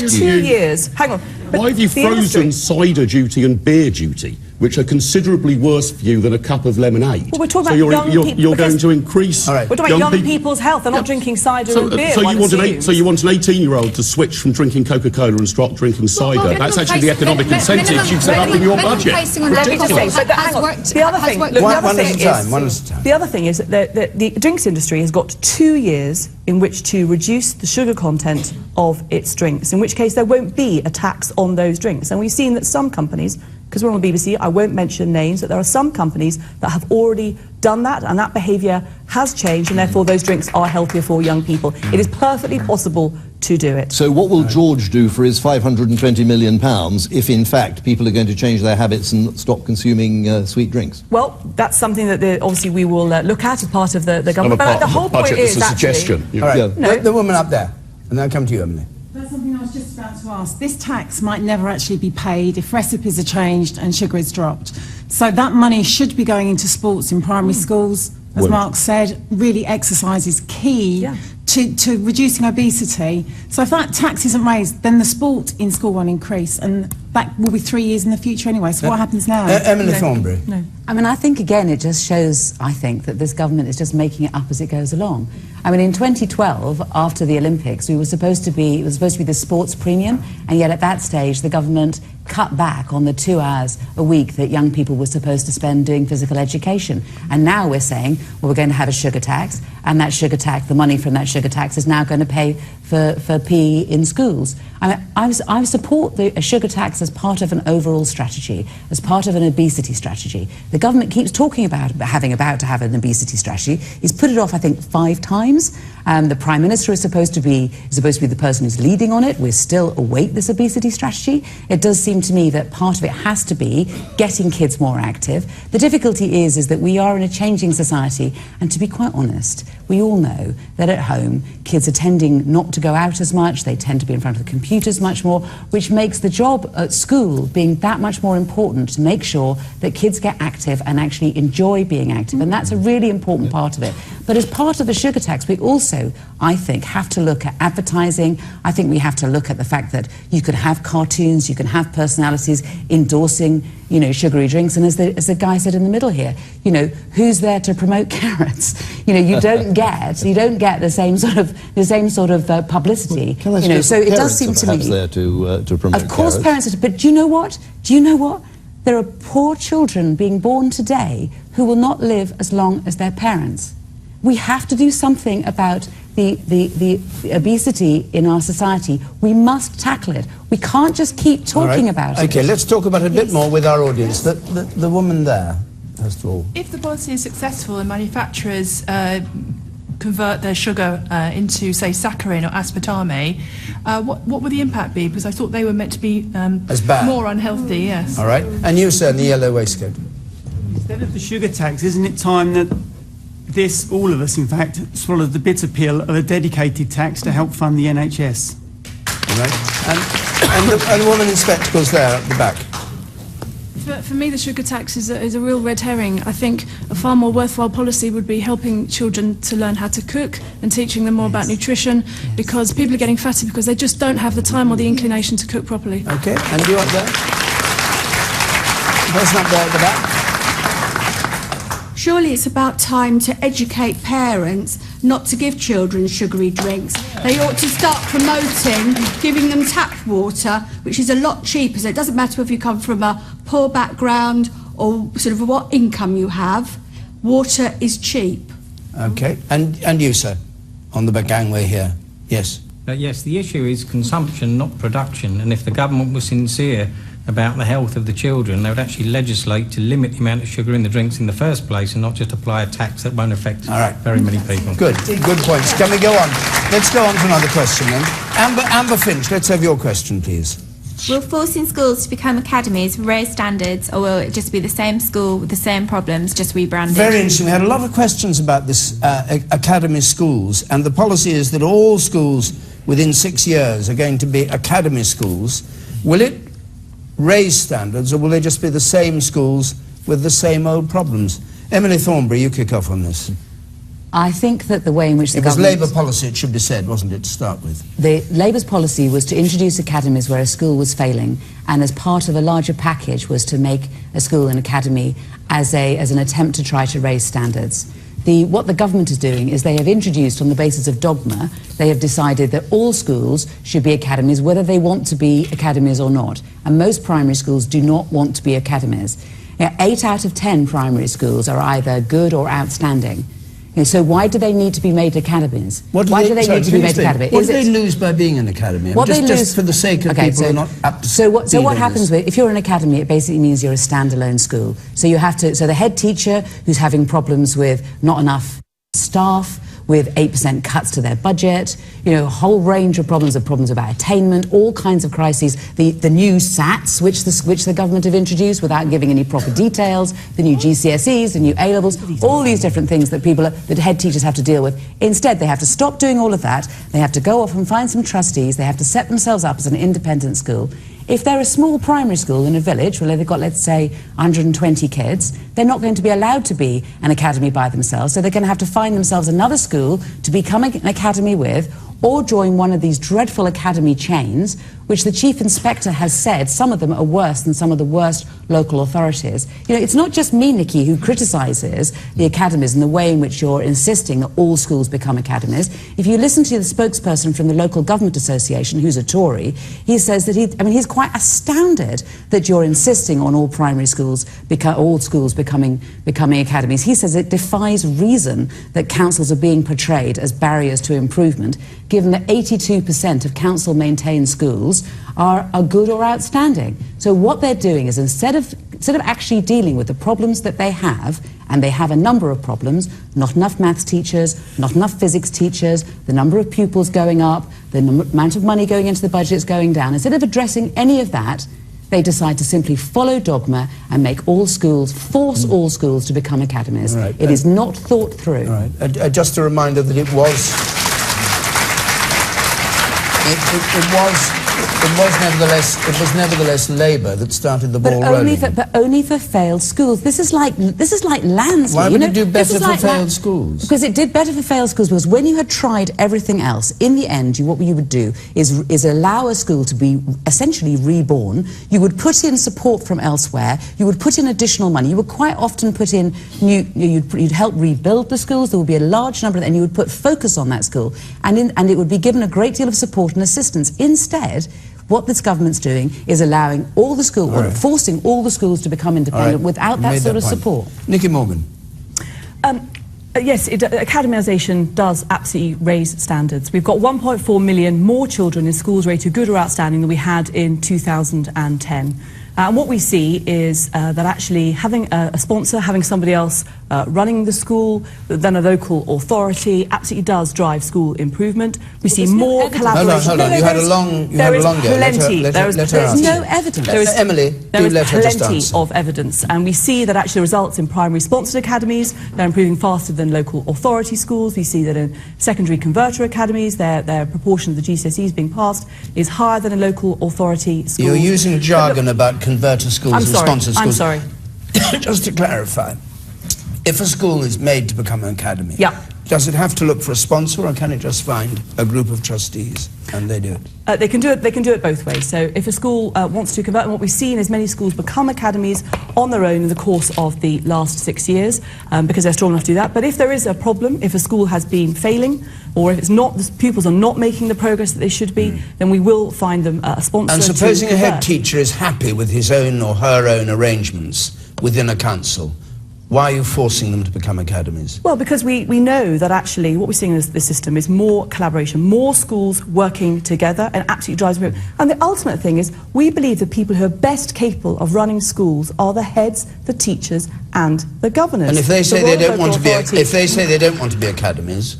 got 2 years. Hang on. Why have you frozen cider duty and beer duty, which are considerably worse for you than a cup of lemonade? Well, we're talking about young people. You're going to increase. We're talking about young people's health. They're not drinking cider and beer. So you want an 18-year-old to switch from drinking Coca-Cola and start drinking cider? That's actually the economic incentive you've set up in your budget. Let me just say, but hang on. The other thing. The other thing is that the drinks industry has got 2 years in which to reduce the sugar content of its drinks, in which case there won't be a tax on those drinks. And we've seen that some companies, because we're on the BBC, I won't mention names, but there are some companies that have already done that, and that behaviour has changed, and therefore those drinks are healthier for young people. It is perfectly possible to do it. So what will George do for his £520 million if, in fact, people are going to change their habits and stop consuming sweet drinks? Well, that's something that obviously we will look at as part of the government. But the whole point is actually... All right, the woman up there, and then I'll come to you, Emily. That's something I was just about to ask. This tax might never actually be paid if recipes are changed and sugar is dropped. So that money should be going into sports in primary schools. As Mark said, really exercise is key to reducing obesity. So if that tax isn't raised, then the sport in school won't increase, and that will be 3 years in the future anyway. So what happens now? Emily Thornbury. No. I mean, I think, again, it just shows, I think, that this government is just making it up as it goes along. I mean, in 2012, after the Olympics, it was supposed to be the sports premium, and yet at that stage, the government cut back on the 2 hours a week that young people were supposed to spend doing physical education. And now we're saying, well, we're going to have a sugar tax, and that sugar tax, the money from that sugar tax is now going to pay for PE in schools. I mean, I support a sugar tax as part of an overall strategy, as part of an obesity strategy. The government keeps talking about to have an obesity strategy. He's put it off, I think, 5 times. The Prime Minister is supposed to be the person who's leading on it. We still await this obesity strategy. It does seem to me that part of it has to be getting kids more active. The difficulty is that we are in a changing society, and to be quite honest, we all know that at home kids are tending not to go out as much. They tend to be in front of the computers much more, which makes the job at school being that much more important to make sure that kids get active and actually enjoy being active, and that's a really important part of it. But as part of the sugar tax, we also, I think, have to look at advertising. I think we have to look at the fact that you could have cartoons, you can have personalities endorsing, you know, sugary drinks, and as the guy said in the middle here, you know, who's there to promote carrots? You know, you don't get the same sort of publicity. You know, so it does seem to me there to promote. Of course, parents are, but do you know what? Do you know what? There are poor children being born today who will not live as long as their parents. We have to do something about the obesity in our society. We must tackle it. We can't just keep talking about it. Okay, let's talk about it a bit more with our audience. The woman there, first of all. If the policy is successful and manufacturers convert their sugar into, say, saccharin or aspartame, what would the impact be? Because I thought they were meant to be more unhealthy, yes. All right. And you, sir, in the yellow waistcoat. Instead of the sugar tax, isn't it time that all of us, in fact, swallowed the bitter pill of a dedicated tax to help fund the NHS? All right. And the woman in spectacles there at the back. For me, the sugar tax is a real red herring. I think a far more worthwhile policy would be helping children to learn how to cook and teaching them more about nutrition, because people are getting fatter because they just don't have the time or the inclination to cook properly. Okay, and you up there? The person up there at the back. Surely it's about time to educate parents not to give children sugary drinks. They ought to start promoting giving them tap water, which is a lot cheaper. So it doesn't matter if you come from a poor background or sort of what income you have. Water is cheap. Okay, and you, sir, on the gangway here. Yes. Yes, the issue is consumption, not production. And if the government was sincere about the health of the children, they would actually legislate to limit the amount of sugar in the drinks in the first place and not just apply a tax that won't affect very many people. Good points. Can we go on? Let's go on to another question then. Amber Finch, let's have your question, please. Will forcing schools to become academies raise standards, or will it just be the same school with the same problems, just rebranded? Very interesting. We had a lot of questions about this academy schools, and the policy is that all schools within 6 years are going to be academy schools. Will it raise standards, or will they just be the same schools with the same old problems? Emily Thornbury, you kick off on this. I think that the way in which the It was government... Labour policy, it should be said, wasn't it, to start with? The Labour's policy was to introduce academies where a school was failing, and as part of a larger package was to make a school an academy as an attempt to try to raise standards. What the government is doing is they have introduced, on the basis of dogma, they have decided that all schools should be academies, whether they want to be academies or not. And most primary schools do not want to be academies. 8 out of 10 primary schools are either good or outstanding. So why do they need to be made academies? Why do they need to be made academies? What do they lose by being an academy? Just for the sake of people who are not up to speed. So what happens if you're an academy, it basically means you're a standalone school. So the head teacher who's having problems with not enough staff, with 8% cuts to their budget, a whole range of problems about attainment, all kinds of crises. The new SATs, which the government have introduced without giving any proper details, the new GCSEs, the new A-levels, all these different things that head teachers have to deal with. Instead, they have to stop doing all of that. They have to go off and find some trustees. They have to set themselves up as an independent school. If they're a small primary school in a village where they've got, let's say, 120 kids, they're not going to be allowed to be an academy by themselves, so they're going to have to find themselves another school to become an academy with, or join one of these dreadful academy chains, which the Chief Inspector has said some of them are worse than some of the worst local authorities. It's not just me, Nikki, who criticises the academies and the way in which you're insisting that all schools become academies. If you listen to the spokesperson from the Local Government Association, who's a Tory, he says that he's quite astounded that you're insisting on all primary schools, all schools becoming academies. He says it defies reason that councils are being portrayed as barriers to improvement, given that 82% of council-maintained schools are good or outstanding. So what they're doing is instead of actually dealing with the problems that they have, and they have a number of problems, not enough maths teachers, not enough physics teachers, the number of pupils going up, the amount of money going into the budgets going down, instead of addressing any of that, they decide to simply follow dogma and make all schools, force all schools to become academies. Right. It is not thought through. Right. Just a reminder that it was nevertheless Labour that started the ball rolling. But only for failed schools. This is like Lansley. Why would it do better for failed schools? Because it did better for failed schools, because when you had tried everything else, in the end, what you would do is allow a school to be essentially reborn. You would put in support from elsewhere. You would put in additional money. You would quite often put in you'd help rebuild the schools. There would be a large number, and you would put focus on that school, and it would be given a great deal of support and assistance. Instead, what this government's doing is allowing all the schools, or forcing all the schools to become independent without that sort of support. Nikki Morgan. Yes, academisation does absolutely raise standards. We've got 1.4 million more children in schools rated good or outstanding than we had in 2010. And what we see is that actually having a sponsor, having somebody else running the school, then a local authority, absolutely does drive school improvement. We see more collaboration. Hold on. You had a long go. There is no evidence. There is plenty of evidence. And we see that actually results in primary sponsored academies, they're improving faster than local authority schools. We see that in secondary converter academies, their proportion of the GCSEs being passed is higher than in local authority schools. You're using jargon about converter schools and sponsored schools. I'm sorry. Just to clarify, if a school is made to become an academy, Does it have to look for a sponsor, or can it just find a group of trustees and they do it? They can do it both ways. So if a school wants to convert, and what we've seen is many schools become academies on their own in the course of the last 6 years because they're strong enough to do that. But if there is a problem, if a school has been failing, or if the pupils are not making the progress that they should be, then we will find them a sponsor. And supposing a head teacher is happy with his own or her own arrangements within a council, why are you forcing them to become academies? Well, because we know that actually what we're seeing in this system is more collaboration, more schools working together, and absolutely drives me. And the ultimate thing is we believe the people who are best capable of running schools are the heads, the teachers, and the governors. And if they say they don't want to be, if they say they don't want to be academies,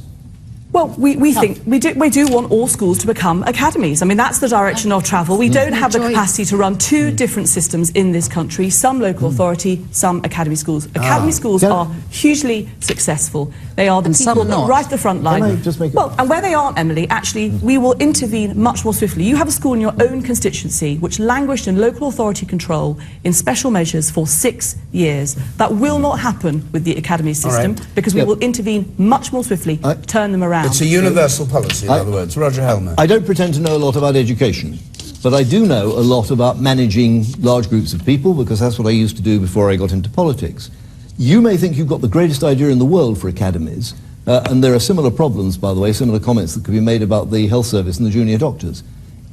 Well, we think we do want all schools to become academies. I mean, that's the direction of travel. We don't have the capacity to run two different systems in this country, some local authority, some academy schools. Academy schools are hugely successful. They are the people that right at the front line. And where they aren't, Emily, actually, we will intervene much more swiftly. You have a school in your own constituency which languished in local authority control in special measures for 6 years. That will not happen with the academy system because we will intervene much more swiftly, turn them around. It's a universal policy, in other words. Roger Helmer. I don't pretend to know a lot about education, but I do know a lot about managing large groups of people, because that's what I used to do before I got into politics. You may think you've got the greatest idea in the world for academies, and there are similar problems, by the way, similar comments that could be made about the health service and the junior doctors.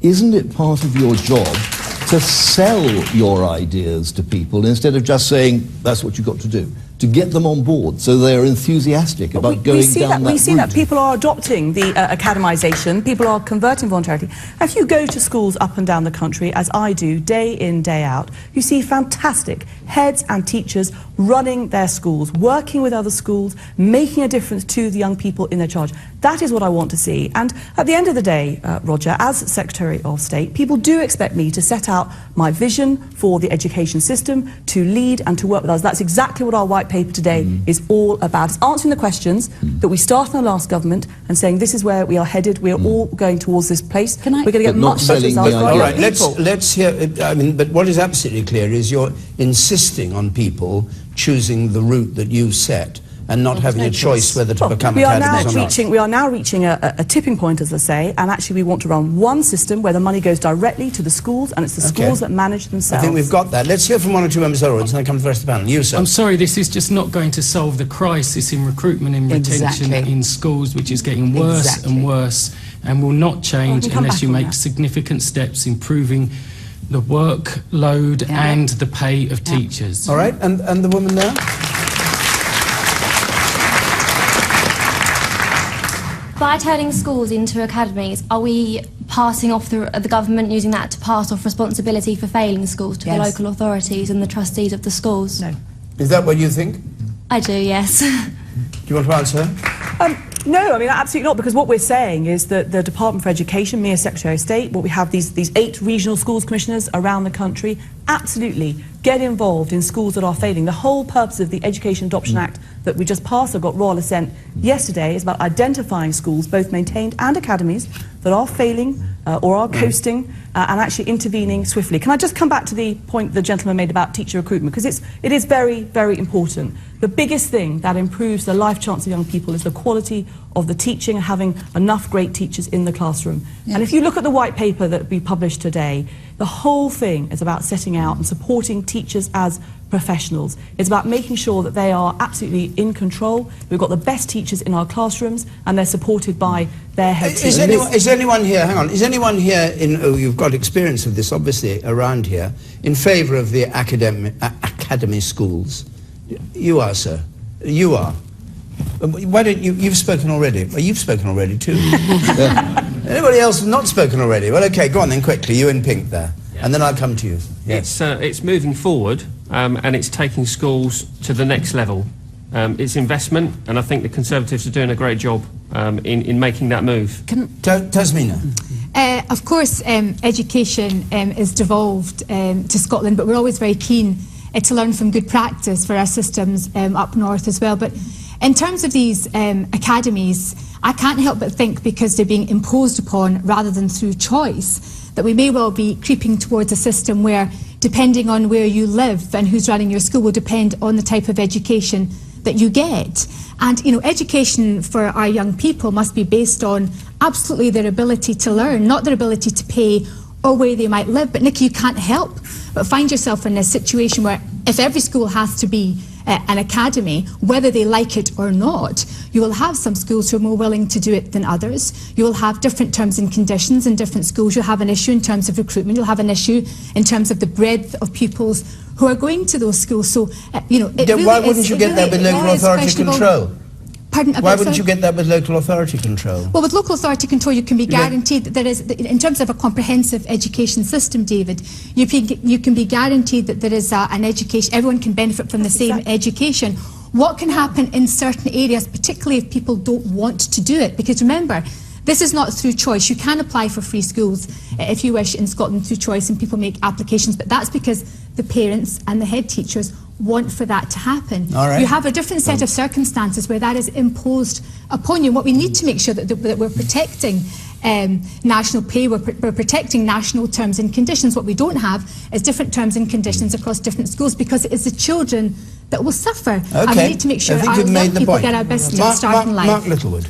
Isn't it part of your job to sell your ideas to people instead of just saying, that's what you've got to do? To get them on board so they're enthusiastic about going down that route. We see that people are adopting the academisation, people are converting voluntarily. If you go to schools up and down the country, as I do, day in, day out, you see fantastic heads and teachers running their schools, working with other schools, making a difference to the young people in their charge. That is what I want to see. And at the end of the day, Roger, as Secretary of State, people do expect me to set out my vision for the education system, to lead and to work with us. That's exactly what our white paper today is all about. It's answering the questions that we started in the last government and saying this is where we are headed. We are all going towards this place. We're going to get much better results. All right, let's hear. I mean, but what is absolutely clear is you're insisting on people choosing the route that you set and not having a choice whether to become academies or not. We are now reaching a tipping point, as I say, and actually we want to run one system where the money goes directly to the schools, and it's the schools that manage themselves. I think we've got that. Let's hear from one or two members of the audience and then come to the rest of the panel. You, sir. I'm sorry, this is just not going to solve the crisis in recruitment and retention in schools, which is getting worse and worse, and will not change unless you make significant steps improving the workload and the pay of teachers. All right, and the woman there? By turning schools into academies, are we passing off the government using that to pass off responsibility for failing schools to the local authorities and the trustees of the schools? No. Is that what you think? I do, yes. Do you want to answer? No, I mean, absolutely not, because what we're saying is that the Department for Education, me as Secretary of State, we have these 8 regional schools commissioners around the country, absolutely get involved in schools that are failing. The whole purpose of the Education Adoption Act that we just passed, or got royal assent yesterday, is about identifying schools, both maintained and academies, that are failing or are coasting, and actually intervening swiftly. Can I just come back to the point the gentleman made about teacher recruitment, because it is very, very important. The biggest thing that improves the life chance of young people is the quality of the teaching and having enough great teachers in the classroom. And if you look at the white paper that we published today, the whole thing is about setting out and supporting teachers as professionals. It's about making sure that they are absolutely in control. We've got the best teachers in our classrooms and they're supported by their head teachers. Is anyone here, hang on, is anyone here, you've got experience of this obviously around here, in favour of the academy schools? You are, sir. You are. Why don't you've spoken already. Well, you've spoken already too. Anybody else have not spoken already? Well, okay, go on then quickly, you in pink there. And then I'll come to you. Yes. It's moving forward and it's taking schools to the next level. It's investment, and I think the Conservatives are doing a great job in making that move. Tasmina. Of course, education is devolved to Scotland, but we're always very keen to learn from good practice for our systems up north as well. But in terms of these academies, I can't help but think, because they're being imposed upon rather than through choice, that we may well be creeping towards a system where, depending on where you live and who's running your school, will depend on the type of education that you get. And, you know, education for our young people must be based on absolutely their ability to learn, not their ability to pay or where they might live. But Nicky, you can't help but find yourself in a situation where, if every school has to be an academy, whether they like it or not, you will have some schools who are more willing to do it than others. You will have different terms and conditions in different schools. You'll have an issue in terms of recruitment. You'll have an issue in terms of the breadth of pupils who are going to those schools. So, you know, why wouldn't you get that with local authority control? Pardon? Why wouldn't you get that with local authority control? Well, with local authority control, you can be guaranteed that there is, in terms of a comprehensive education system, David, you can be guaranteed that there is an education, everyone can benefit from the same education. what can happen in certain areas, particularly if people don't want to do it. Because remember, this is not through choice. You can apply for free schools if you wish in Scotland through choice, and people make applications, but that's because the parents and the head teachers want for that to happen. All right. You have a different set of circumstances where that is imposed upon you. What we need to make sure that we're protecting national pay, we're protecting national terms and conditions. What we don't have is different terms and conditions across different schools, because it is the children that will suffer. Okay. And we need to make sure I think our you've made young the people point. get our best start in life. Mark Littlewood.